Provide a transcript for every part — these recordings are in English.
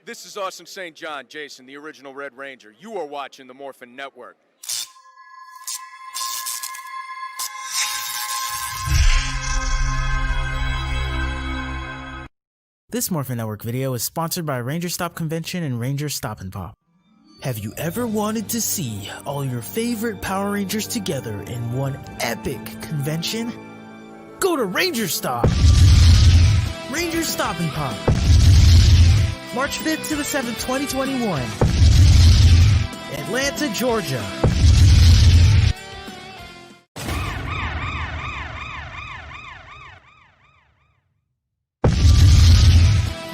This is Awesome St. John, Jason, the original Red Ranger. You are watching the Morphin Network. This Morphin Network video is sponsored by Ranger Stop Convention and Ranger Stop and Pop. Have you ever wanted to see all your favorite Power Rangers together in one epic convention? Go to Ranger Stop! Ranger Stop and Pop. March 5th to the 7th, 2021. Atlanta, Georgia.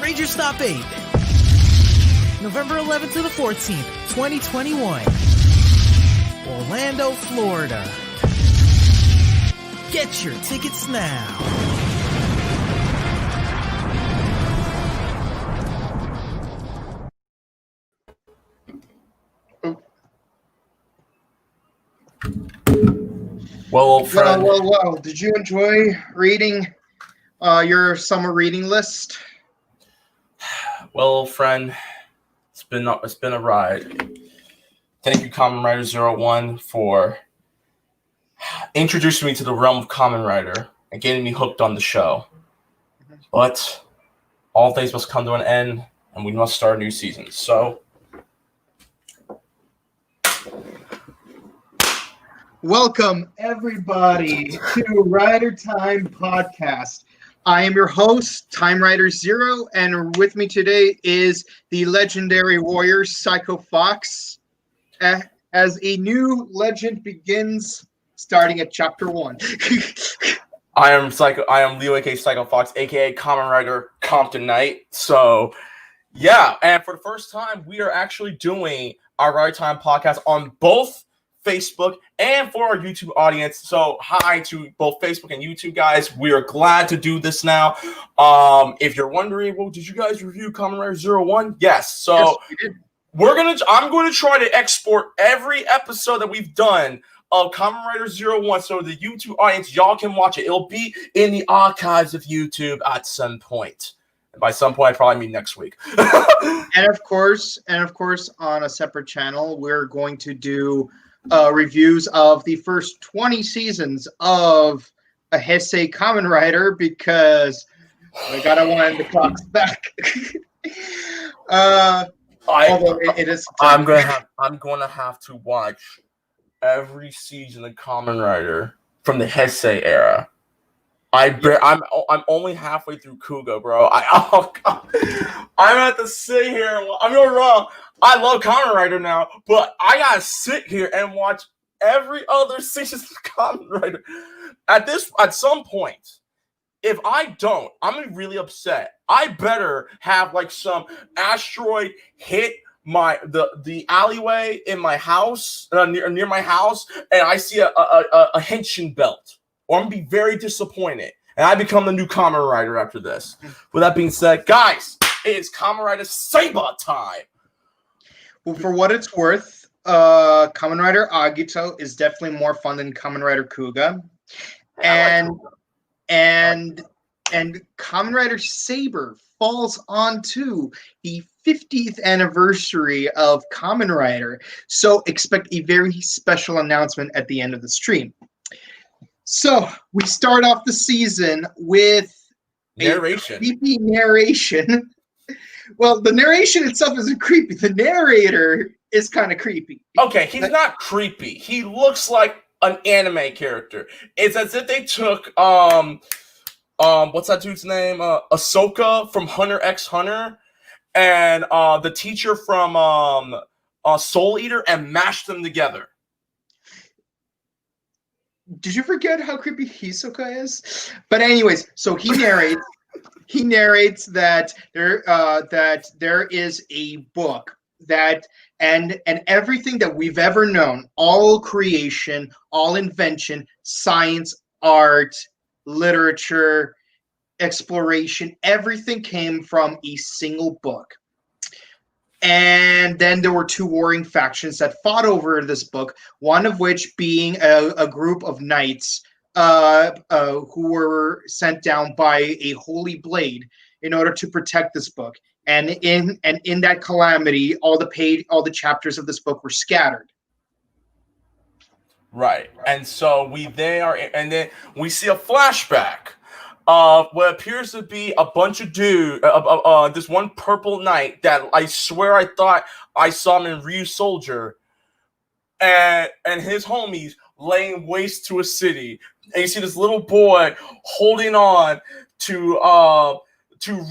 Ranger Stop 8. November 11th to the 14th, 2021. Orlando, Florida. Get your tickets now. Well, friend. Well. Did you enjoy reading your summer reading list? Well, friend, it's been a ride. Thank you, Kamen Rider 01, for introducing me to the realm of Kamen Rider and getting me hooked on the show. But all things must come to an end, and we must start a new season. So, welcome everybody to Rider Time Podcast. I am your host, Time Rider Zero, and with me today is the legendary warrior Psycho Fox. As a new legend begins, starting at Chapter 1. I am Leo, aka Psycho Fox, aka Kamen Rider Compton Knight. So, yeah, and for the first time, we are actually doing our Rider Time Podcast on both Facebook and for our YouTube audience. So hi to both Facebook and YouTube guys. We are glad to do this now. If you're wondering, well, did you guys review Kamen Rider 01? Yes. So yes, I'm going to try to export every episode that we've done of Kamen Rider 01 so the YouTube audience, y'all can watch it. It'll be in the archives of YouTube at some point. And by some point, I probably mean next week. and of course, on a separate channel, we're going to do reviews of the first 20 seasons of a Heisei Kamen Rider because I gotta wind the clocks back. I'm gonna have to watch every season of Kamen Rider from the Heisei era. I'm only halfway through Kuga, bro. I'm at to sit here. I'm not wrong. I love Kamen Rider now, but I gotta sit here and watch every other season of Kamen Rider. At some point, if I don't, I'm gonna be really upset. I better have like some asteroid hit the alleyway in my house, near my house, and I see a henshin belt, or I'm gonna be very disappointed, and I become the new Kamen Rider after this. With that being said, guys, it is Kamen Rider Saber time. Well, for what it's worth, Kamen Rider Agito is definitely more fun than Kamen Rider Kuga, and Kamen Rider Saber falls onto the 50th anniversary of Kamen Rider, so expect a very special announcement at the end of the stream. So we start off the season with narration. A creepy narration. Well, the narration itself isn't creepy. The narrator is kind of creepy. Okay, he's not creepy. He looks like an anime character. It's as if they took what's that dude's name? Ahsoka from Hunter x Hunter and the teacher from Soul Eater and mashed them together. Did you forget how creepy Hisoka is? But anyways, so he narrates. He narrates that there is a book that and everything that we've ever known, all creation, all invention, science, art, literature, exploration, everything came from a single book. And then there were two warring factions that fought over this book, one of which being a group of knights who were sent down by a holy blade in order to protect this book. and in that calamity, all the chapters of this book were scattered. Right. And so then we see a flashback of what appears to be a bunch of this one purple knight that I swear I thought I saw him in Ryu Soldier, and his homies laying waste to a city. And you see this little boy holding on to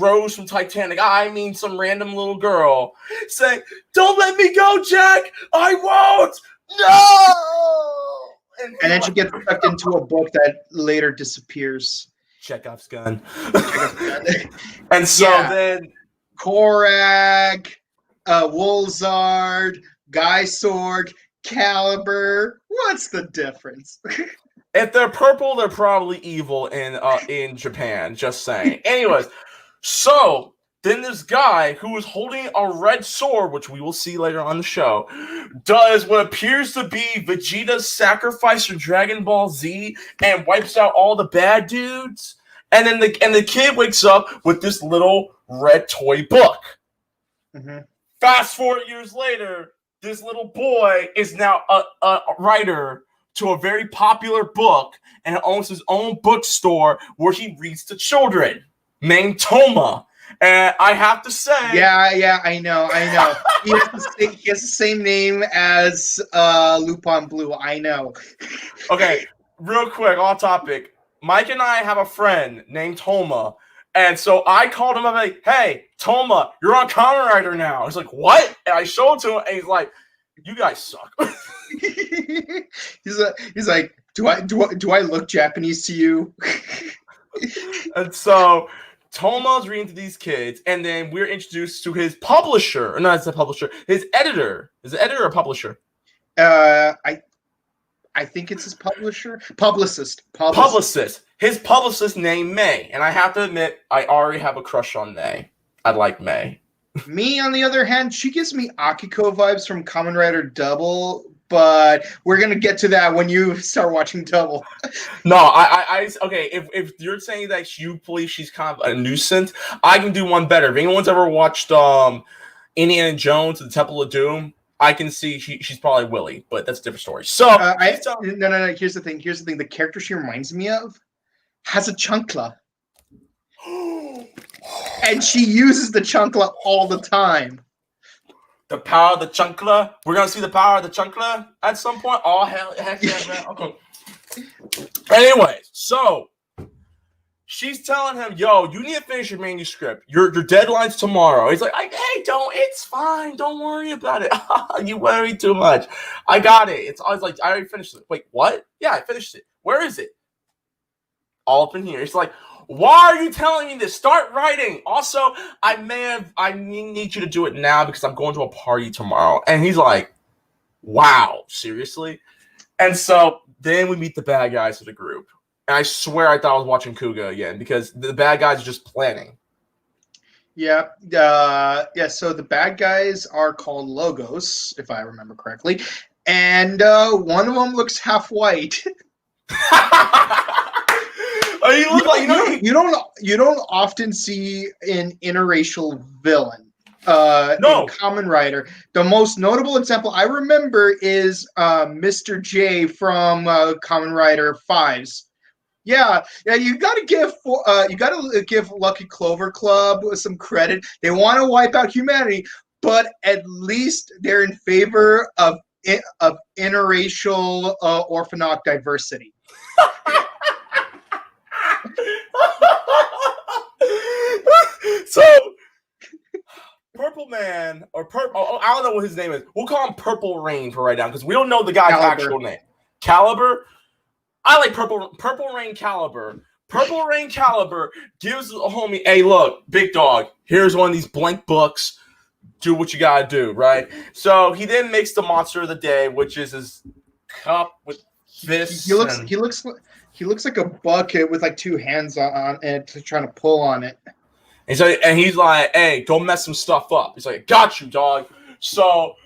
Rose from Titanic. I mean, some random little girl saying, "Don't let me go, Jack! I won't! No!" And then she gets sucked into a book that later disappears. Chekhov's gun. And so then Korag, Wolzard, Guy Sorg, Caliber. What's the difference? if they're purple, they're probably evil in Japan. Just saying. Anyways, so then this guy who is holding a red sword, which we will see later on the show, does what appears to be Vegeta's sacrifice for Dragon Ball Z and wipes out all the bad dudes. And then the kid wakes up with this little red toy book. Mm-hmm. Fast forward years later, this little boy is now a writer to a very popular book and owns his own bookstore where he reads to children, named Toma. And I have to say, yeah, I know. He has the same name as Lupin Blue. I know. Okay, real quick, off topic. Mike and I have a friend named Toma, and so I called him up like, "Hey, Toma, you're on Kamen Rider now." He's like, "What?" And I showed it to him, and he's like, "You guys suck." he's like, "Do I look Japanese to you?" And so Toma's reading to these kids, and then we're introduced to his publisher. Or not as a publisher, his editor. Is it editor or publisher? I think it's his publicist. His publicist named May, and I have to admit, I already have a crush on May. I like May. Me, on the other hand, she gives me Akiko vibes from Kamen Rider Double, but we're gonna get to that when you start watching Double. No, I okay. If you're saying that you believe she's kind of a nuisance, I can do one better. If anyone's ever watched Indiana Jones and the Temple of Doom, I can see she's probably Willie, but that's a different story. So no. Here's the thing. The character she reminds me of has a chancla, and she uses the chancla all the time. The power of the chancla. We're gonna see the power of the chancla at some point. Oh heck yeah, man. Okay. Anyways, so she's telling him, "Yo, you need to finish your manuscript. Your deadline's tomorrow." He's like, "Hey, it's fine. Don't worry about it. You worry too much. I got it. I was like, I already finished it." Wait, what? Yeah, I finished it. Where is it? All up in here. It's like, why are you telling me this? Start writing. Also, I need you to do it now because I'm going to a party tomorrow. And he's like, wow, seriously? And so then we meet the bad guys of the group. And I swear I thought I was watching Kuga again because the bad guys are just planning. Yeah. So the bad guys are called Logos, if I remember correctly. And one of them looks half white. You look like you don't often see an interracial villain in Kamen Rider. The most notable example I remember is Mr. J from Kamen Rider 5s. Yeah, you got to give Lucky Clover Club some credit. They want to wipe out humanity, but at least they're in favor of interracial orphanage diversity. So, Purple Man, or Purple, I don't know what his name is. We'll call him Purple Rain for right now because we don't know the guy's actual name. Caliber? I like Purple Rain Caliber. Purple Rain Caliber gives a homie, "Hey, look, big dog, here's one of these blank books. Do what you gotta do," right? So he then makes the monster of the day, which is his cup with fists. He looks like a bucket with like two hands on it, trying to pull on it. And he's like, "Hey, go mess some stuff up." He's like, "Got you, dog." So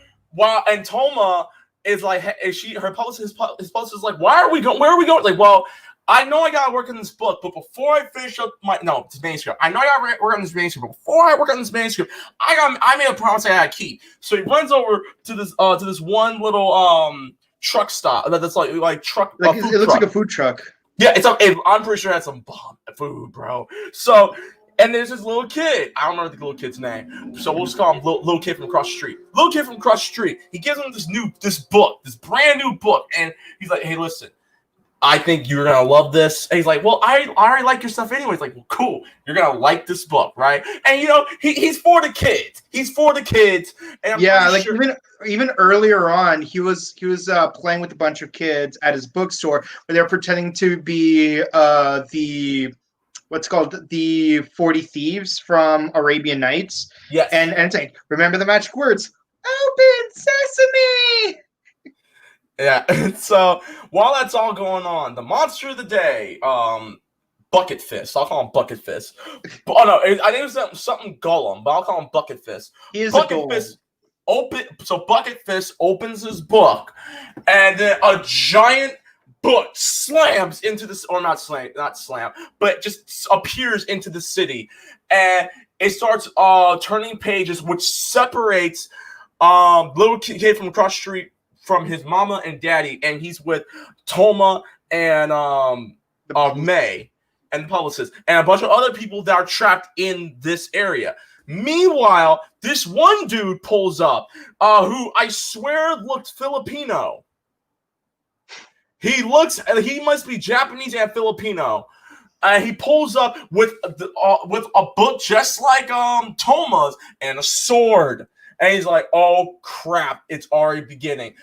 and Toma is like, her publicist, his publicist is like, "Where are we going?" Like, well, I know I gotta work on this book, but before I finish up this manuscript, I know I gotta work on this manuscript. But before I work on this manuscript, I made a promise I gotta keep. So he runs over to this one little truck stop that's like truck. Like food it looks truck. like a food truck. Yeah, I'm pretty sure it has some bomb food, bro. So. And there's this little kid. I don't remember the little kid's name. So we'll just call him little kid from across the street. Little kid from across the street. He gives him this brand new book. And he's like, hey, listen, I think you're going to love this. And he's like, well, I already like your stuff anyway. He's like, well, cool. You're going to like this book, right? And, he's for the kids. He's for the kids. And even earlier on, he was playing with a bunch of kids at his bookstore where they're pretending to be the 40 Thieves from Arabian Nights. Yes. And it's like, remember the magic words, open sesame. Yeah. And so while that's all going on, the monster of the day, Bucket Fist. I'll call him Bucket Fist. Oh no, I think it was something Gollum, but I'll call him Bucket Fist. He is Bucket a Golem. Fist. Bucket Fist opens his book, and then a giant book slams into this, or not slam, but just appears into the city, and it starts turning pages, which separates little kid from across the street from his mama and daddy, and he's with Toma and May and the publicist and a bunch of other people that are trapped in this area. Meanwhile, this one dude pulls up, who I swear looked Filipino. He must be Japanese and Filipino. He pulls up with a book just like Toma's and a sword. And he's like, oh crap, it's already beginning.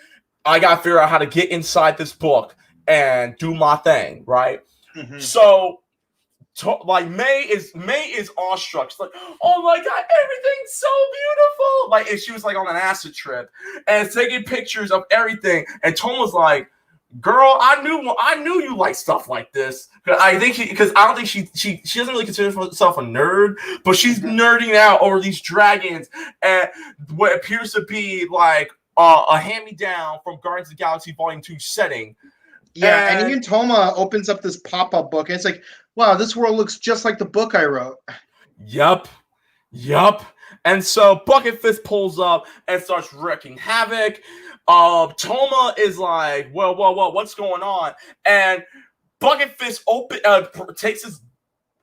I gotta figure out how to get inside this book and do my thing, right? Mm-hmm. So May is awestruck. She's like, oh my god, everything's so beautiful. Like, and she was like on an acid trip and taking pictures of everything. And Toma's like, girl, I knew you like stuff like this. I don't think she doesn't really consider herself a nerd, but she's nerding out over these dragons and what appears to be like a hand-me-down from Guardians of the Galaxy Volume 2 setting. Yeah, and even Toma opens up this pop-up book, and it's like, wow, this world looks just like the book I wrote. Yup. And so Bucket Fist pulls up and starts wreaking havoc. Toma is like, well, what's going on? And Bucket Fist takes his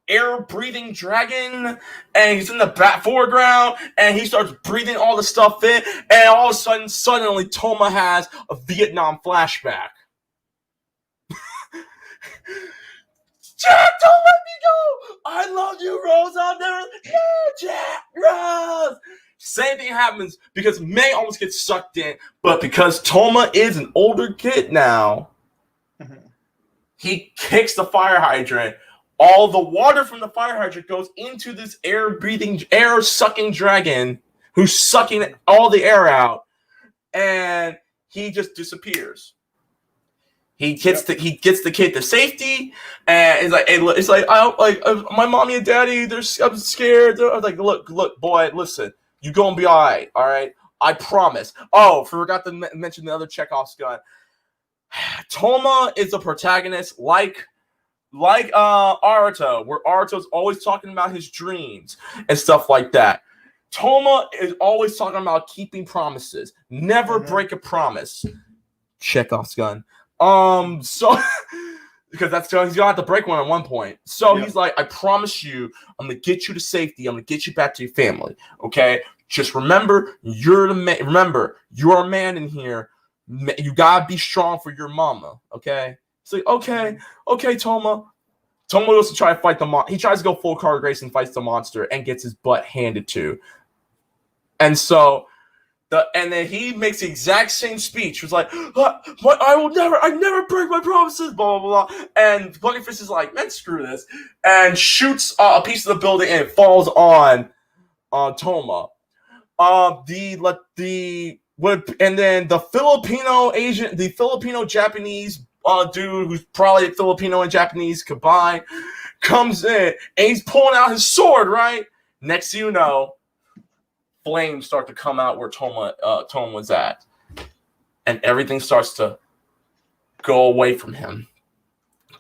air-breathing dragon, and he's in the foreground, and he starts breathing all the stuff in, and all of a sudden, suddenly, Toma has a Vietnam flashback. Jack, don't let me go! I love you, Rose. I'll never... No, Jack, Rose! Same thing happens because May almost gets sucked in, but because Toma is an older kid now, he kicks the fire hydrant. All the water from the fire hydrant goes into this air-sucking dragon who's sucking all the air out, and he just disappears. He gets the kid to safety, and it's like my mommy and daddy, I'm scared. I'm like, look, boy, listen, you're gonna be all right, I promise. Oh, forgot to mention the other Chekhov's gun. Toma is a protagonist like Aruto, where Aruto's always talking about his dreams and stuff like that. Toma is always talking about keeping promises, never break a promise. Chekhov's gun. So because he's gonna have to break one at one point. So he's like, I promise you, I'm gonna get you to safety. I'm gonna get you back to your family. Okay, just remember, you're the man. Remember, you're a man in here. You gotta be strong for your mama. Okay. It's like, okay, Toma. Toma goes to try to fight the monster. He tries to go full card race and fights the monster and gets his butt handed to. And so. And then he makes the exact same speech. He was like, I never break my promises, blah, blah, blah. And Bucket Fist is like, man, screw this. And shoots a piece of the building and it falls on Toma. And then the Filipino Japanese dude, who's probably Filipino and Japanese combined, comes in and he's pulling out his sword, right? Next thing you know, flames start to come out where Toma was at, and everything starts to go away from him.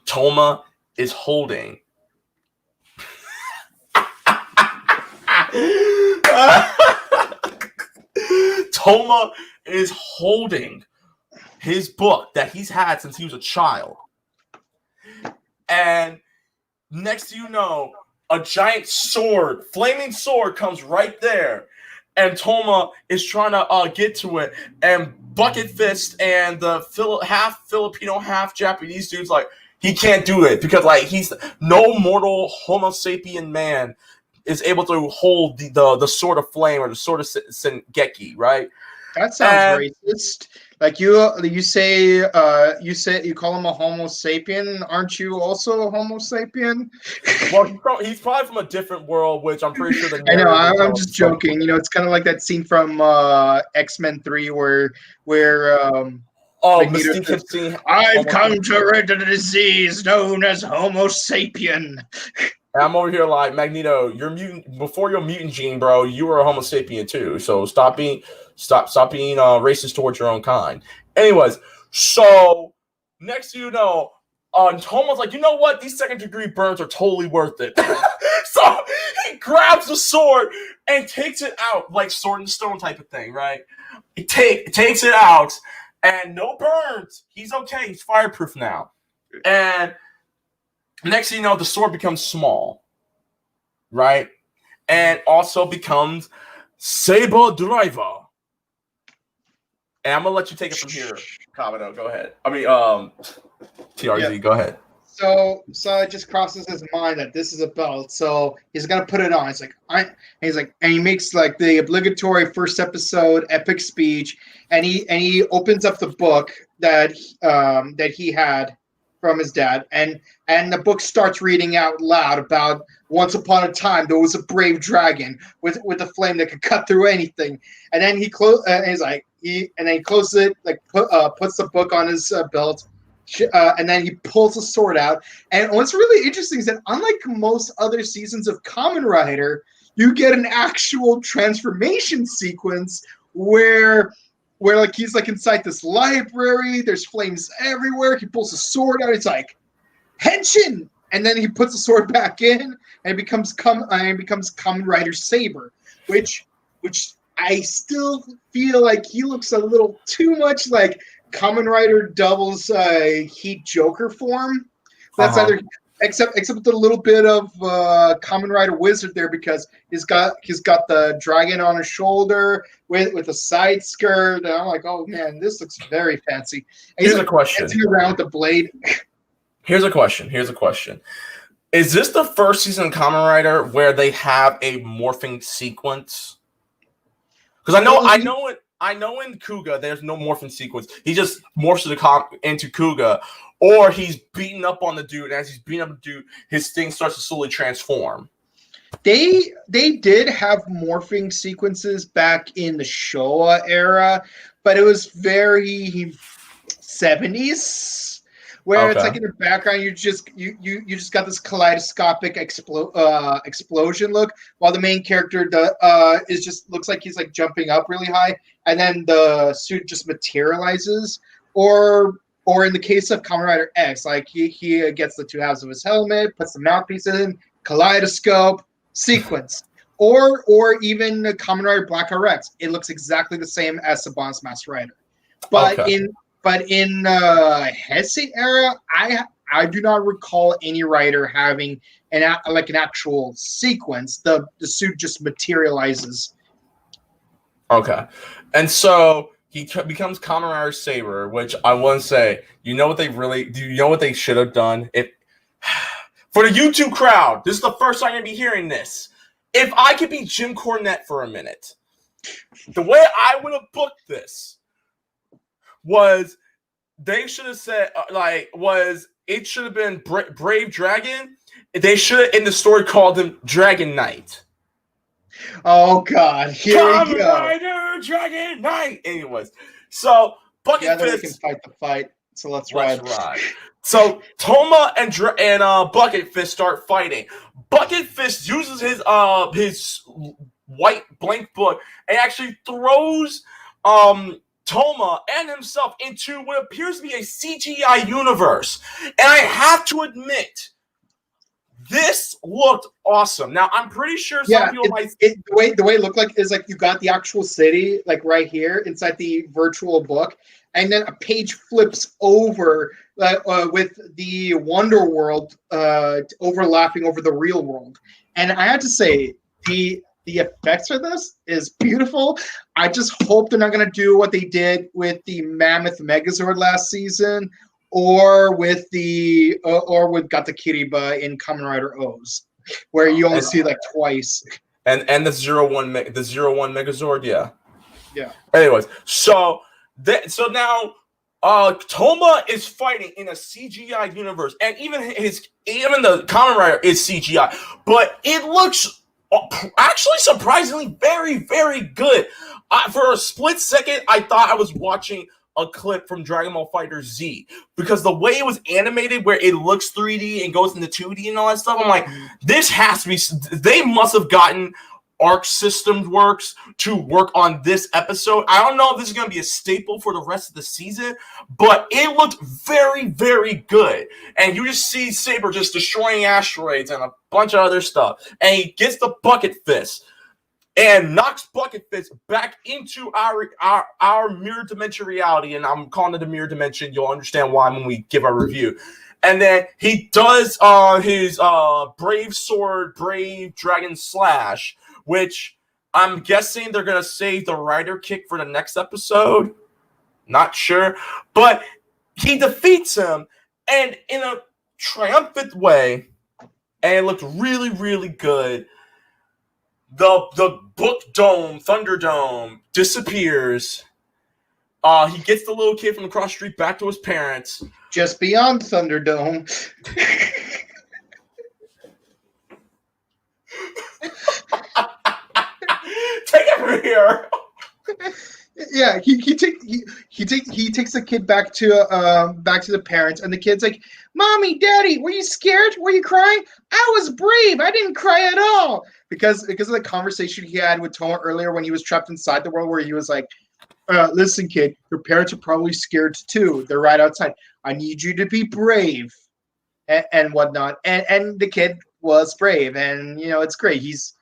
Toma is holding. Toma is holding his book that he's had since he was a child. And next to you know, a giant sword, flaming sword, comes right there. And Toma is trying to get to it. And Bucket Fist and the half Filipino, half Japanese dude's like, he can't do it. Because like he's no mortal Homo sapien man is able to hold the sword of flame or the sword of Sengeki, right? That sounds racist. Like you say you call him a Homo sapien. Aren't you also a Homo sapien? Well, he's probably from a different world, which I'm pretty sure the I know. I'm just joking. You know, it's kind of like that scene from X-Men 3 where Mystique had seen. I've come to rid the disease known as Homo sapien. And I'm over here like, Magneto, you're mutant before your mutant gene, bro. You were a Homo sapien too. So stop being racist towards your own kind. Anyways, so next thing you know, Toma's like, you know what? These second-degree burns are totally worth it. So he grabs the sword and takes it out, like Sword and Stone type of thing, right? He takes it out, and no burns. He's okay. He's fireproof now. And next thing you know, the sword becomes small, right? And also becomes Saber Driver. And I'm going to let you take it from here, Kamado. Go ahead. I mean, TRZ, go ahead. So it just crosses his mind that this is a belt, so he's gonna put it on. It's like and he makes like the obligatory first episode epic speech, and he opens up the book that he had from his dad, and the book starts reading out loud about once upon a time there was a brave dragon with a flame that could cut through anything, and then he closes it, like puts the book on his belt. And then he pulls a sword out. And what's really interesting is that unlike most other seasons of Kamen Rider, you get an actual transformation sequence where like he's like inside this library, there's flames everywhere, he pulls a sword out, it's like Henshin! And then he puts the sword back in and it becomes Kamen Rider Saber, which I still feel like he looks a little too much like Kamen Rider Double's Heat Joker form. That's either except with a little bit of Kamen Rider Wizard there, because he's got the dragon on his shoulder with a side skirt. And I'm like, oh man, this looks very fancy. And Here's a question. Dancing around with the blade. Here's a question. Is this the first season of Kamen Rider where they have a morphing sequence? Because I know in Kuga there's no morphing sequence. He just morphs into Kuga, or he's beating up on the dude. And as he's beating up the dude, his thing starts to slowly transform. They did have morphing sequences back in the Showa era, but it was very 70s. Where it's like in the background, you just got this kaleidoscopic explosion look, while the main character looks like he's like jumping up really high, and then the suit just materializes. Or in the case of Kamen Rider X, like he gets the two halves of his helmet, puts the mouthpiece in, kaleidoscope sequence. Or even Kamen Rider Black RX, it looks exactly the same as Saban's Masked Rider, but in Heisei era, I do not recall any rider having an actual sequence. The suit just materializes. Okay, and so he becomes Kamen Rider Saber, which I want to say, do you know what they should have done? For the YouTube crowd, this is the first time I'm gonna be hearing this. If I could be Jim Cornette for a minute, the way I would have booked this was they should have said it should have been Brave Dragon. They should have in the story called him Dragon Knight. Oh God, here we go. Rider, Dragon Knight. Anyways, so Bucket Fist can fight the fight. So let's ride. So Toma and Bucket Fist start fighting. Bucket Fist uses his white blank book and actually throws Toma and himself into what appears to be a CGI universe. And I have to admit, this looked awesome. Now, I'm pretty sure some people might... The way it looked like is like you got the actual city like right here inside the virtual book, and then a page flips over with the Wonder World overlapping over the real world. And I have to say, the effects for this is beautiful. I just hope they're not going to do what they did with the Mammoth Megazord last season, or with Gata Kiriba in Kamen Rider O's, where you only see like twice. And the 01 Megazord, yeah. Yeah. Anyways, so now Toma is fighting in a CGI universe, and even the Kamen Rider is CGI, but it looks actually surprisingly very, very good. For a split second, I thought I was watching a clip from Dragon Ball Fighter Z, because the way it was animated, where it looks 3D and goes into 2D and all that stuff, I'm like, this has to be. They must have gotten Arc Systems Works to work on this episode. I don't know if this is going to be a staple for the rest of the season, but it looked very, very good. And you just see Saber just destroying asteroids and a bunch of other stuff, and he gets the bucket fist and knocks Bucket Fist back into our mirror dimension reality. And I'm calling it a mirror dimension. You'll understand why when we give our review. And then he does his Brave Sword, Brave Dragon Slash, which I'm guessing they're going to save the Rider Kick for the next episode. Not sure. But he defeats him, and in a triumphant way, and it looked really, really good. The book dome, Thunderdome, disappears. He gets the little kid from across the street back to his parents. Just beyond Thunderdome. Take it from here. Yeah, he takes the kid back to the parents, and the kid's like, "Mommy, Daddy, were you scared? Were you crying? I was brave. I didn't cry at all." Because of the conversation he had with Toma earlier when he was trapped inside the world, where he was like, "Listen, kid, your parents are probably scared too. They're right outside. I need you to be brave," and whatnot. And the kid was brave, and it's great. He's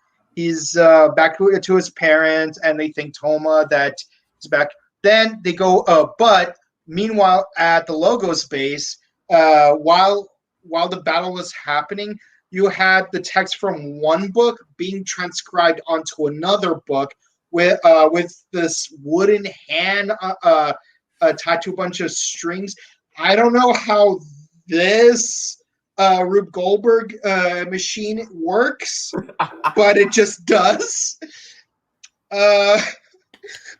back to his parents, and they think Toma that he's back. Then they go, but meanwhile at the Logos base, while the battle was happening, you had the text from one book being transcribed onto another book with this wooden hand tied to a bunch of strings. I don't know how this Rube Goldberg machine works, but it just does.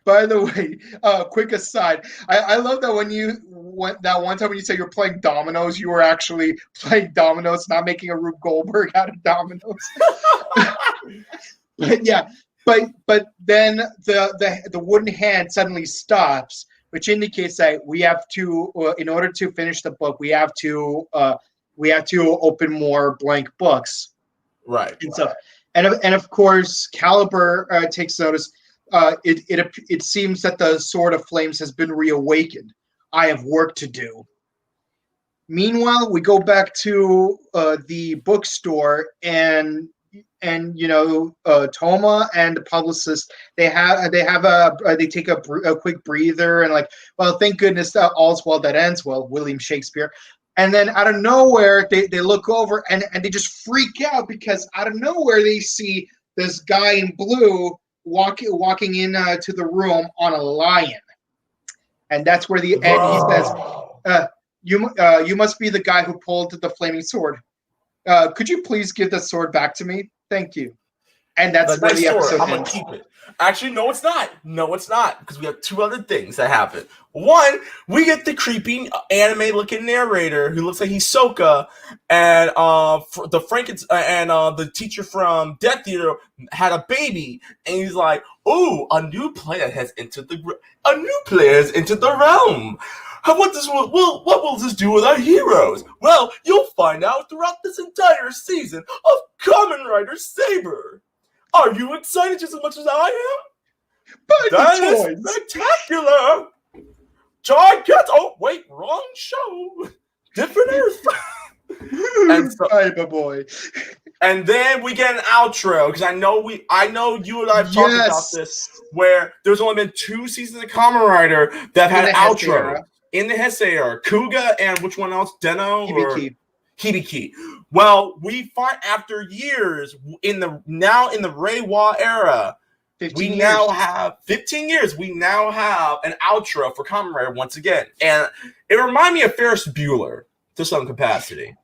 By the way, quick aside, I love that that one time when you said you're playing dominoes, you were actually playing dominoes, not making a Rube Goldberg out of dominoes. But yeah, but then the wooden hand suddenly stops, which indicates that we have to, in order to finish the book, we have to open more blank books, right? And stuff. And of course, Caliber takes notice. It seems that the Sword of Flames has been reawakened. I have work to do. Meanwhile, we go back to the bookstore, and Toma and the publicist, they take a quick breather, and like, well, thank goodness that all's well that ends well, William Shakespeare. And then out of nowhere, they look over and they just freak out, because out of nowhere they see this guy in blue walking in to the room on a lion. And that's where he says, you must be the guy who pulled the flaming sword. Could you please give the sword back to me? Thank you. And that's where the episode ends. I'm going to keep it. Actually, no, it's not. No, it's not. Because we have two other things that happen. One, we get the creepy anime-looking narrator who looks like Hisoka, and the teacher from Death Theater had a baby, and he's like, "Ooh, a new player has entered the realm. What will this do with our heroes? Well, you'll find out throughout this entire season of Kamen Rider Saber. Are you excited just as much as I am?" That toys. is spectacular. Giant. Oh wait, wrong show. Different Earth. And so, Fiber boy. and then we get an outro because I know you and I have talked about this, where there's only been 2 seasons of Kamen Rider that had an outro in the Heisei era. Kuga and which one else? Deno or Hibiki. Well, we find after years in the Reiwa era, now have 15 years. We now have an outro for Kamen Rider once again, and it reminded me of Ferris Bueller to some capacity.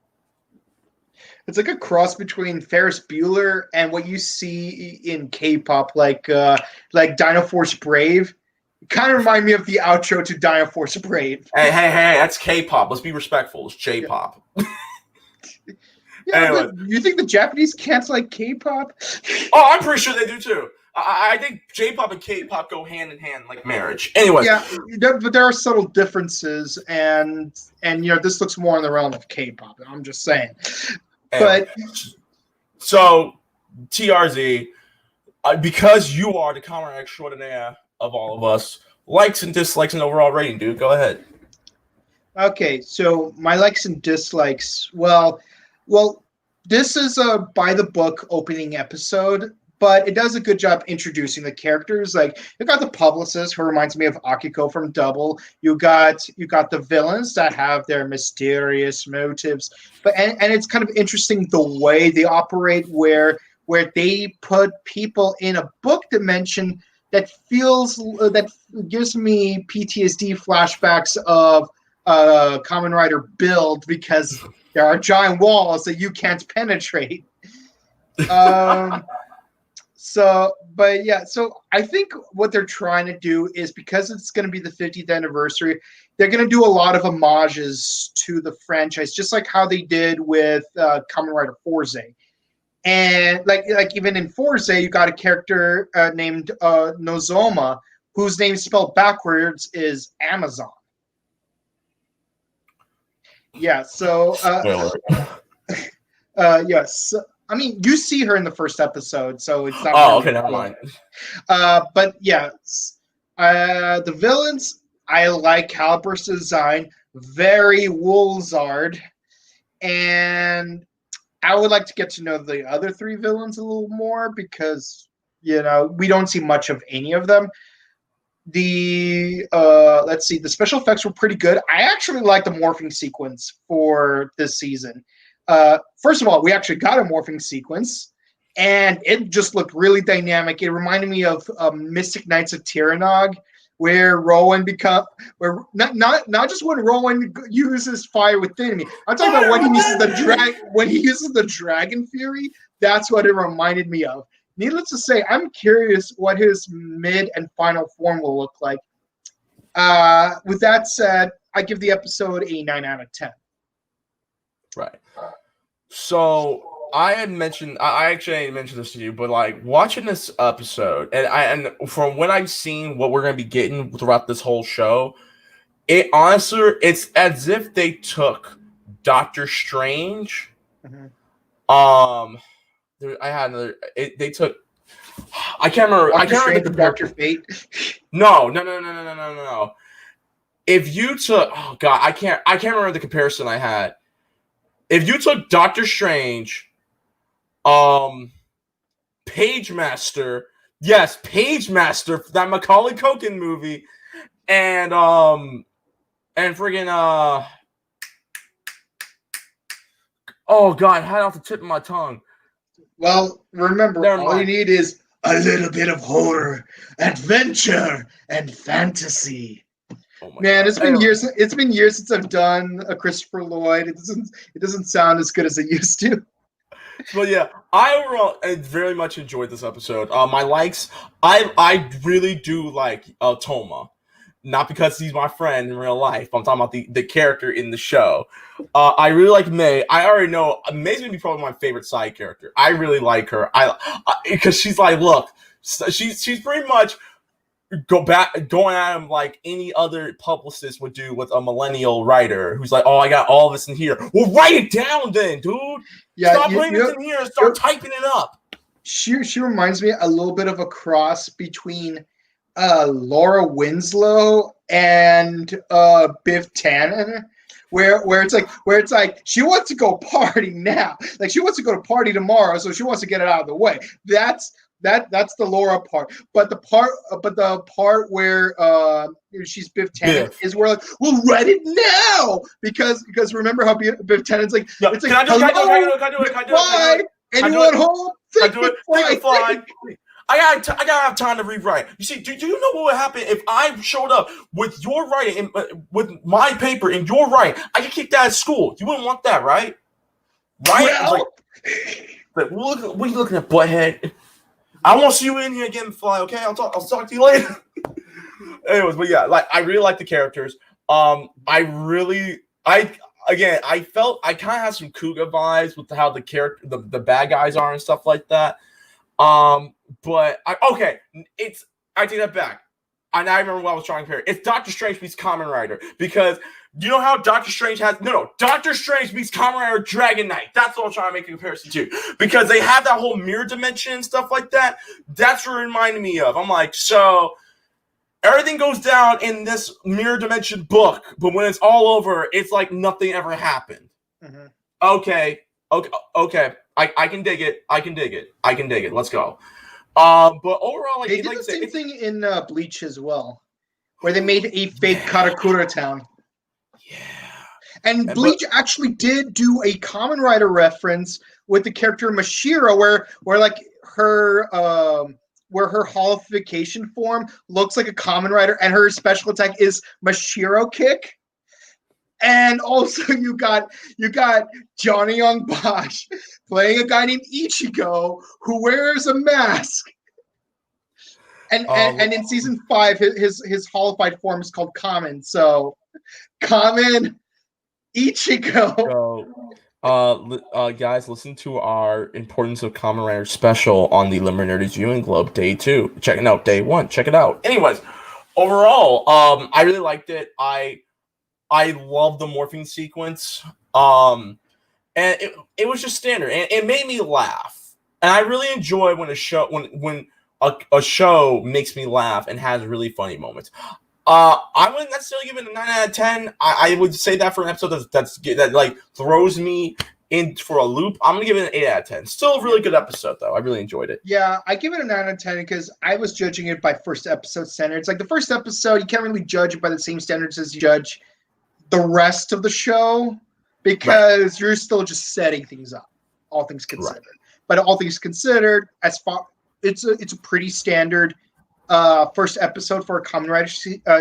It's like a cross between Ferris Bueller and what you see in K-pop, like Dino Force Brave. It kind of remind me of the outro to Dino Force Brave. Hey, that's K-pop. Let's be respectful. It's J-pop. Yeah, anyway. But you think the Japanese can't like K-pop? Oh, I'm pretty sure they do too. I think J-pop and K-pop go hand in hand like marriage. Anyway, yeah, but there are subtle differences, and this looks more in the realm of K-pop. I'm just saying. But so TRZ, because you are the Kamen Rider extraordinaire of all of us, likes and dislikes and overall rating, dude. Go ahead. Okay, so my likes and dislikes. Well, this is a by the book opening episode, but it does a good job introducing the characters. Like you got the publicist, who reminds me of Akiko from Double. You got the villains that have their mysterious motives, and it's kind of interesting the way they operate, where they put people in a book dimension that gives me PTSD flashbacks of Kamen Rider Build, because there are giant walls that you can't penetrate. So I think what they're trying to do is, because it's going to be the 50th anniversary, they're going to do a lot of homages to the franchise, just like how they did with Kamen Rider Forze. And like even in Forze, you got a character named Nozoma, whose name spelled backwards is Amazon. Yeah, so yes. I mean, you see her in the first episode, so it's not. Oh, okay, never mind. But yeah, the villains, I like Calibur's design, very Woolzard, and I would like to get to know the other 3 villains a little more, because we don't see much of any of them. Let's see, the special effects were pretty good. I actually like the morphing sequence for this season. First of all, we actually got a morphing sequence, and it just looked really dynamic. It reminded me of Mystic Knights of Tyrannog, where Rowan not just when Rowan uses fire within me. I'm talking about when he uses the Dragon Fury. That's what it reminded me of. Needless to say, I'm curious what his mid and final form will look like. With that said, I give the episode a 9 out of 10. Right. So I actually mentioned this to you, but like watching this episode, and from what I've seen, what we're gonna be getting throughout this whole show, it's as if they took Doctor Strange. Mm-hmm. They took. I can't remember. I can't remember the Dr. Fate. No. If you took, oh god, I can't remember the comparison I had. If you took Doctor Strange, Page Master, that Macaulay Culkin movie, and friggin' oh god, had it off the tip of my tongue. Well, remember, all you need is a little bit of horror, adventure, and fantasy. Oh my Man, God. it's been years. It's been years since I've done a Christopher Lloyd. It doesn't sound as good as it used to. But yeah, I very much enjoyed this episode. My likes, I really do like Toma. Not because he's my friend in real life. I'm talking about the character in the show. I really like May. I already know May's gonna be probably my favorite side character. I really like her. Because she's like, look, she's pretty much going at him like any other publicist would do with a millennial writer who's like, oh, I got all this in here. Well, write it down then, dude. Yeah, stop putting this in here and start typing it up. She reminds me a little bit of a cross between Laura Winslow and Biff Tannen, where it's like she wants to go party now, like she wants to go to party tomorrow, so she wants to get it out of the way. That's the Laura part, but the part where she's Biff Tannen is where like, we'll write it now because remember how Biff Tannen's like, No, it's like, can I do it? Anyone home? Think McFly. I gotta have time to rewrite. You see, do you know what would happen if I showed up with your writing, with my paper and your writing? I could kick that at school. You wouldn't want that, right? Right? Well, like what are you looking at, butthead? I won't see you in here again, Fly. Okay, I'll talk to you later. Anyways, but yeah, like I really like the characters. I felt I kind of had some Kuga vibes with how the character, the bad guys are and stuff like that. But I take that back. I now remember what I was trying to compare. It's Doctor Strange meets Kamen Rider, because you know how Doctor Strange Doctor Strange meets Kamen Rider Dragon Knight. That's what I'm trying to make a comparison to, because they have that whole mirror dimension and stuff like that. That's what it reminded me of. I'm like, so everything goes down in this mirror dimension book, but when it's all over, it's like nothing ever happened. Mm-hmm. Okay. I can dig it. Let's go. But overall, like they did the same thing in Bleach as well, where they made a fake Karakura town. Yeah. And Bleach actually did do a Kamen Rider reference with the character Mashiro, where like her where her holification form looks like a Kamen Rider, and her special attack is Mashiro kick. And also you got Johnny Young Bosch playing a guy named Ichigo who wears a mask. And in season 5, his holified form is called Kamen. So Kamen Ichigo. Guys, listen to our Importance of Kamen Rider special on the Eliminators Viewing Globe, Day 2. Check it out, Day 1. Check it out. Anyways, overall, I really liked it. I love the morphing sequence. And it was just standard, and it made me laugh. And I really enjoy when a show a show makes me laugh and has really funny moments. I wouldn't necessarily give it a 9 out of 10. I would say that for an episode that like throws me in for a loop, I'm gonna give it an 8 out of 10. Still a really good episode, though. I really enjoyed it. Yeah, I give it a 9 out of 10 because I was judging it by first episode standards. Like the first episode, you can't really judge it by the same standards as you judge the rest of the show, because you're still just setting things up, all things considered. Right. But all things considered, it's a pretty standard first episode for a Kamen Rider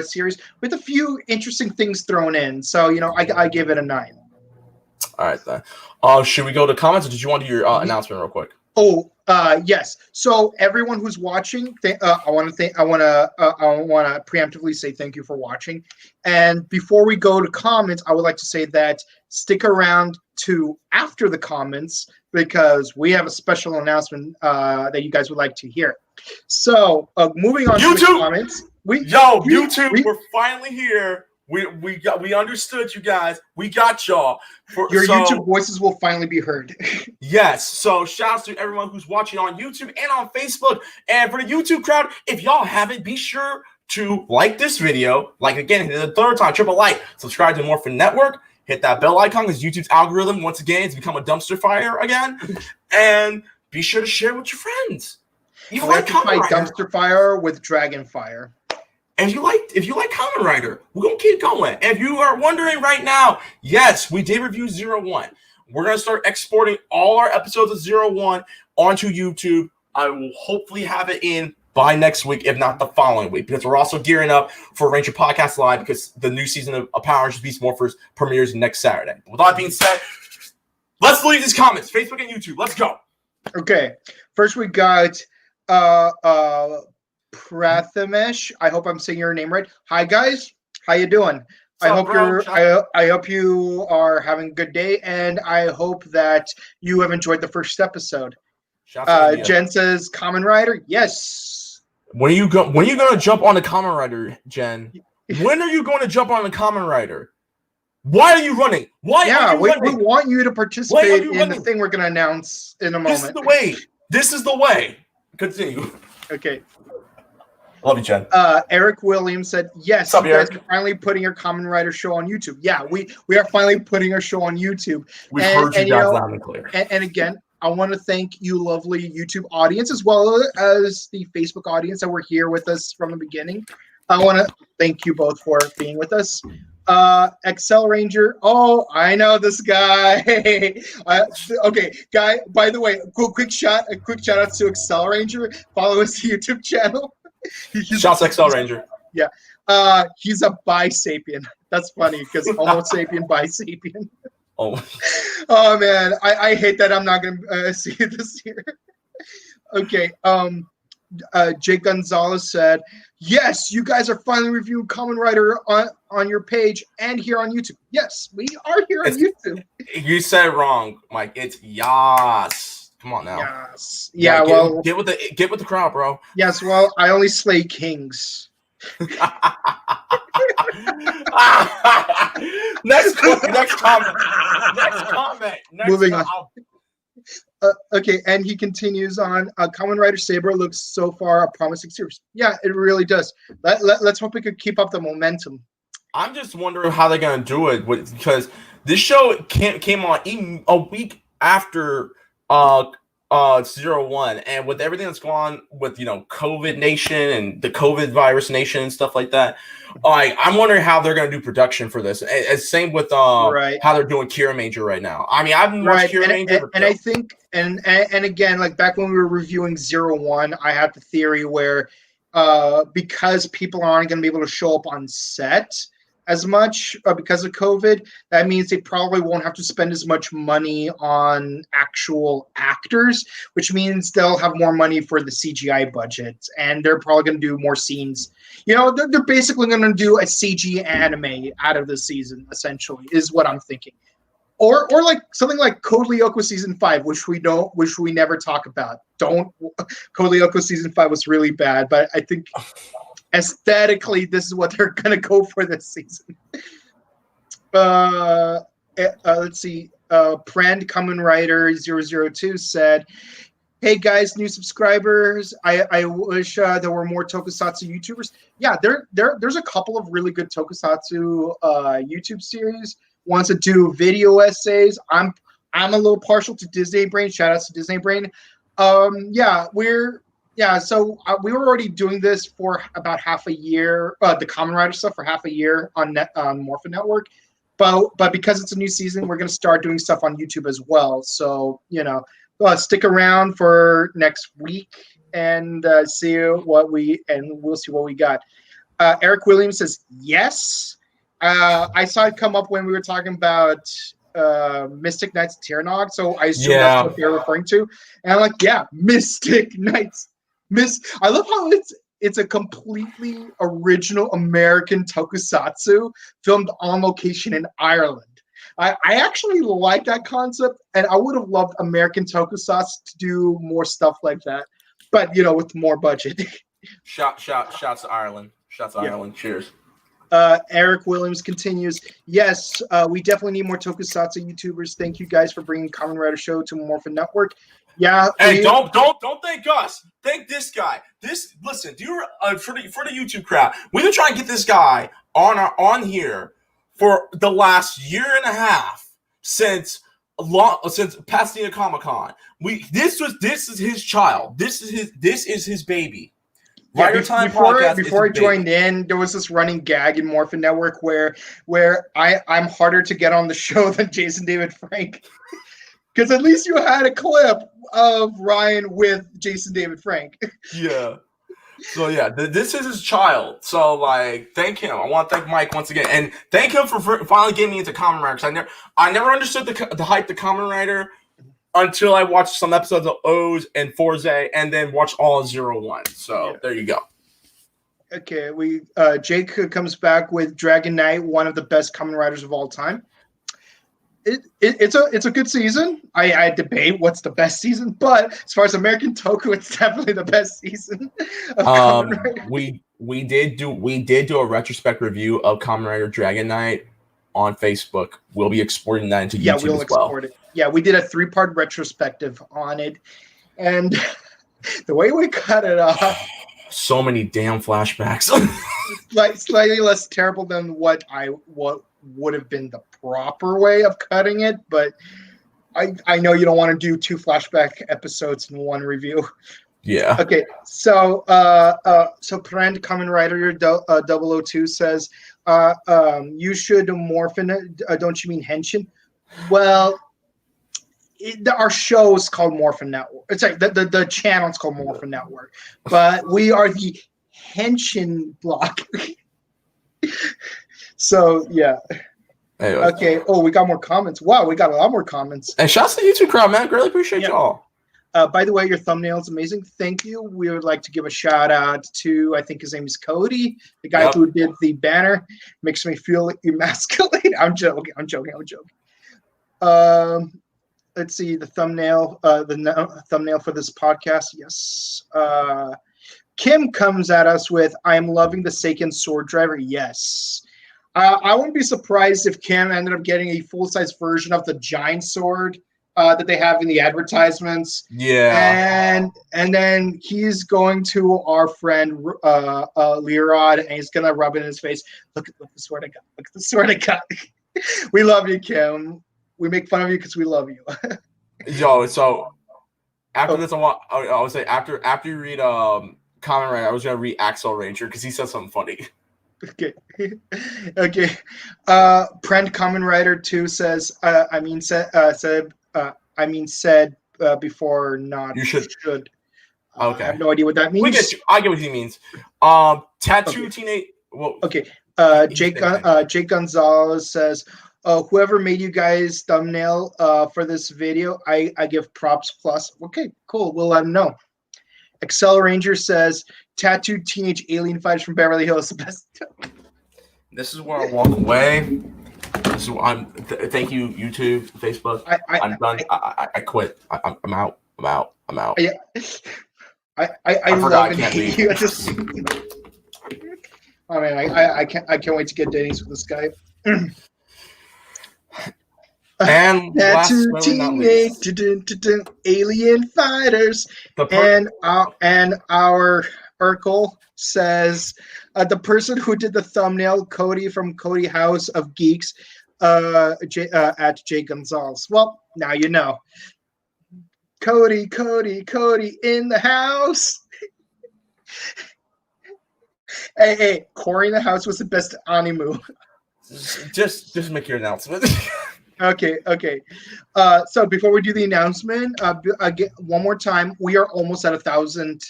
series with a few interesting things thrown in. So, I give it a 9. All right, then. Should we go to comments, or did you want to do your announcement real quick? Oh, yes. So everyone who's watching, I want to preemptively say thank you for watching. And before we go to comments, I would like to say that stick around to after the comments, because we have a special announcement that you guys would like to hear. So moving on YouTube! To the comments, YouTube, we're finally here. We understood you guys. We got y'all. YouTube voices will finally be heard. Yes. So shouts to everyone who's watching on YouTube and on Facebook. And for the YouTube crowd, if y'all haven't, be sure to like this video. Like again, the third time, triple like. Subscribe to Morphin Network. Hit that bell icon, because YouTube's algorithm, once again, has become a dumpster fire again. And be sure to share with your friends. You like dumpster fire with dragon fire. And if you like Kamen Rider, we're going to keep going. And if you are wondering right now, yes, we did review 01. We're going to start exporting all our episodes of 01 onto YouTube. I will hopefully have it in by next week, if not the following week, because we're also gearing up for Ranger Podcast Live, because the new season of Power Rangers Beast Morphers premieres next Saturday. With that being said, let's leave these comments, Facebook and YouTube. Let's go. Okay. First we got Prathamesh. I hope I'm saying your name right. Hi guys, how you doing? I hope you are having a good day, and I hope that you have enjoyed the first episode. Jen says Kamen Rider. Yes. When are you going to jump on the Kamen Rider, Jen? When are you going to jump on the Kamen Rider? Why are you running? Why are you running? We want you to participate in the thing we're going to announce in a moment. This is the way. Continue. Okay. Love you, Jen. Eric Williams said, yes, What's up, you guys Eric? are finally putting your Kamen Rider show on YouTube. Yeah, we are finally putting our show on YouTube. We've heard you and, guys loud and clear. And again, I want to thank you lovely YouTube audience as well as the Facebook audience that were here with us from the beginning. I want to thank you both for being with us. Excel Ranger. Oh, I know this guy. Okay, guy. By the way, a quick shout out to Excel Ranger. Follow his YouTube channel. Shouts Excel Ranger. Yeah. He's a bisapien. That's funny because Homo sapien, bisapien. Oh. Oh man, I hate that I'm not gonna see this here. Okay. Jake Gonzalez said, yes, you guys are finally reviewing Kamen Rider on your page and here on YouTube. Yes, we are here on YouTube. You said it wrong, Mike. It's yas. Come on now. Yes. Yeah, well, get with the crowd, bro. Yes, well, I only slay kings. Next comment. Moving on. Okay, and he continues on. Kamen Rider Saber looks so far a promising series. Yeah, it really does. Let's hope we could keep up the momentum. I'm just wondering how they're gonna do it because this show came on even a week after 01, and with everything that's going on with COVID Nation and the COVID virus Nation and stuff like that, I'm wondering how they're gonna do production for this. And same with how they're doing Kira Major right now. I mean, I've been watching Kira Major, and I think and again, like back when we were reviewing 01, I had the theory where because people aren't going to be able to show up on set as much because of COVID, that means they probably won't have to spend as much money on actual actors, which means they'll have more money for the CGI budget, and they're probably going to do more scenes. They're basically going to do a CG anime out of the season, essentially, is what I'm thinking. Or like something like Code Lyoko season 5, which we never talk about. Code Lyoko season 5 was really bad, but I think aesthetically, this is what they're gonna go for this season. Let's see. Prand Kamen Rider 002 said, "Hey guys, new subscribers. I wish there were more Tokusatsu YouTubers. Yeah, there's a couple of really good Tokusatsu YouTube series. Wants to do video essays. I'm a little partial to Disney Brain. Shout out to Disney Brain. So we were already doing this for about half a year, the Kamen Rider stuff for half a year on Morphin Network. But because it's a new season, we're going to start doing stuff on YouTube as well. So, stick around for next week and we'll see what we got. Eric Williams says, yes. I saw it come up when we were talking about Mystic Knights of Tirnog, so I assume that's what they're referring to. And I'm like, yeah, Mystic Knights. I love how it's a completely original American tokusatsu filmed on location in Ireland. I actually like that concept, and I would have loved American tokusatsu to do more stuff like that, but with more budget. Shots to Ireland. Shots to Ireland. Cheers. Eric Williams continues, yes, we definitely need more Tokusatsu YouTubers. Thank you guys for bringing Kamen Rider Show to Morphin Network. Yeah. Hey, don't thank us. Thank this guy. Listen, for the YouTube crowd, we've been trying to get this guy on here for the last year and a half since Pasadena Comic-Con. This is his child. This is his baby. Before I joined in, there was this running gag in Morphin Network where I'm harder to get on the show than Jason David Frank, because at least you had a clip of Ryan with Jason David Frank. Yeah. So yeah, this is his child. So thank him. I want to thank Mike once again, and thank him for finally getting me into Kamen Rider. Because I never understood the hype of Kamen Rider until I watched some episodes of O's and Forze, and then watched all of 01. So There you go. Okay, Jake comes back with Dragon Knight, one of the best Kamen Riders of all time. It's a good season. I debate what's the best season, but as far as American Toku, it's definitely the best season of Kamen Rider. We did do a retrospect review of Kamen Rider Dragon Knight on Facebook. We'll be exporting that into YouTube as well. Export it. Yeah, we did a 3-part retrospective on it, and the way we cut it off, So many damn flashbacks. Slightly less terrible than what would have been the proper way of cutting it, but I know you don't want to do 2 flashback episodes in one review. Yeah. Okay, so Prand Kamen Rider 002 says, you should Morphin. Don't you mean Henshin? Well, our show is called Morphin Network. It's like the channel is called Morphin Network, but we are the Henshin block. So yeah. Anyway. Okay. Oh, we got more comments. Wow, we got a lot more comments. And shouts to the YouTube crowd, man. Really appreciate y'all. By the way, your thumbnail is amazing. Thank you. We would like to give a shout out to, I think his name is Cody, the guy who did the banner. Makes me feel emasculated. I'm joking. Let's see the thumbnail. Thumbnail for this podcast. Yes. Kim comes at us with, "I am loving the Seiken sword driver." Yes. I wouldn't be surprised if Kim ended up getting a full-size version of the giant sword that they have in the advertisements. Yeah. And then he's going to our friend Leerod, and he's gonna rub it in his face. Look the sword I got. Look at the sword I got. We love you, Kim. We make fun of you because we love you. Yo, so after this, I would say after you read Kamen Rider, I was gonna read Axel Ranger because he said something funny. Okay. Prent Kamen Rider 2 says, said before, not you should. Okay. I have no idea what that means. We get you. I get what he means. Tattoo teenage. Well, okay. Jake Gonzalez says, whoever made you guys thumbnail for this video, I give props plus. Okay, cool. We'll let him know. Excel Ranger says, tattooed teenage alien fighters from Beverly Hills, the best. This is where I walk away. This is thank you, YouTube, Facebook. I'm done. I quit. I'm out. Yeah. I forgot love I can't leave. you. I mean, I can't wait to get datings with this guy. And tattoo teenage alien fighters, and our Urkel says, the person who did the thumbnail, Cody from Cody House of Geeks, at Jay Gonzalez. Well, now you know. Cody in the house. Hey, Corey in the house was the best anime. Just make your announcement. Okay. So before we do the announcement, again, one more time, we are almost at 1,000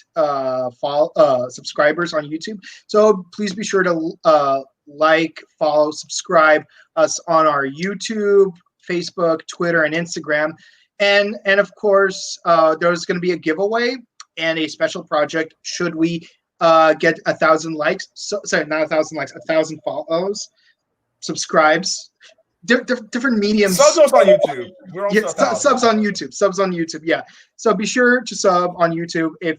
subscribers on YouTube. So please be sure to like, follow, subscribe us on our YouTube, Facebook, Twitter, and Instagram. And of course, there's going to be a giveaway and a special project should we get 1,000 likes. Sorry, not 1,000 likes, 1,000 follows, subscribes. Different mediums. Subs on YouTube. Subs on YouTube. Yeah. So be sure to sub on YouTube if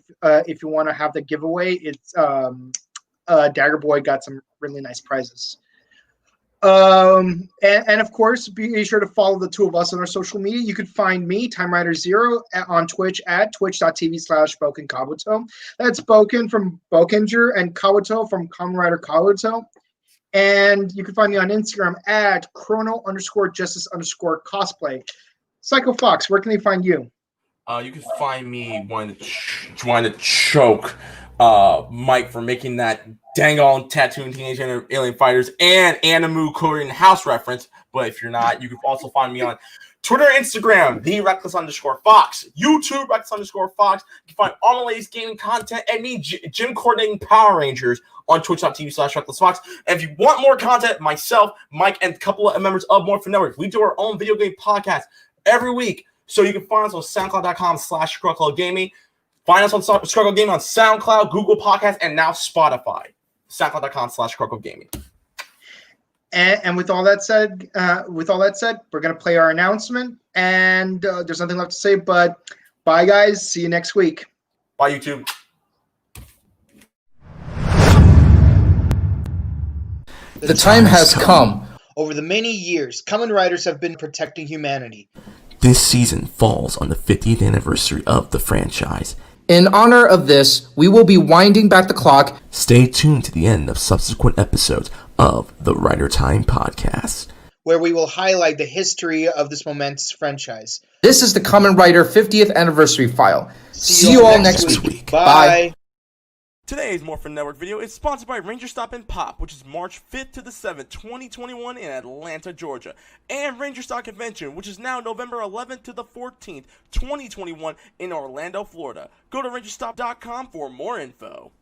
you want to have the giveaway. It's Dagger Boy got some really nice prizes. And of course, be sure to follow the two of us on our social media. You could find me, Time Rider Zero, on Twitch at twitch.tv/Boken Kabuto. That's Boken from Bokenger and Kabuto from Kamen Rider Kabuto. And you can find me on Instagram at chrono_justice_cosplay. Psycho Fox, where can they find you? You can find me trying to choke Mike for making that dang on tattooing teenage alien fighters and Animu Korean house reference. But if you're not, you can also find me on Twitter, Instagram, @reckless_Fox, YouTube, @reckless_Fox. You can find all the latest gaming content and me, gym coordinating Power Rangers on twitch.tv/recklessfox. And if you want more content, myself, Mike, and a couple of members of Morphin Network, we do our own video game podcast every week. So you can find us on soundcloud.com/StrugGleGaming. Find us on Struggle Gaming on SoundCloud, Google Podcasts, and now Spotify. SoundCloud.com/StrugGleGaming. And with all that said, we're gonna play our announcement, and there's nothing left to say. But bye, guys. See you next week. Bye, YouTube. The time has come. Over the many years, Kamen Riders have been protecting humanity. This season falls on the 50th anniversary of the franchise, In honor of this, we will be winding back the clock. Stay tuned to the end of subsequent episodes of the Rider Time Podcast, where we will highlight the history of this momentous franchise. This is the Kamen Rider 50th Anniversary File. See you all next week. Bye. Today's Morphin Network video is sponsored by Ranger Stop and Pop, which is March 5th to the 7th, 2021 in Atlanta, Georgia, and Ranger Stop Convention, which is now November 11th to the 14th, 2021 in Orlando, Florida. Go to rangerstop.com for more info.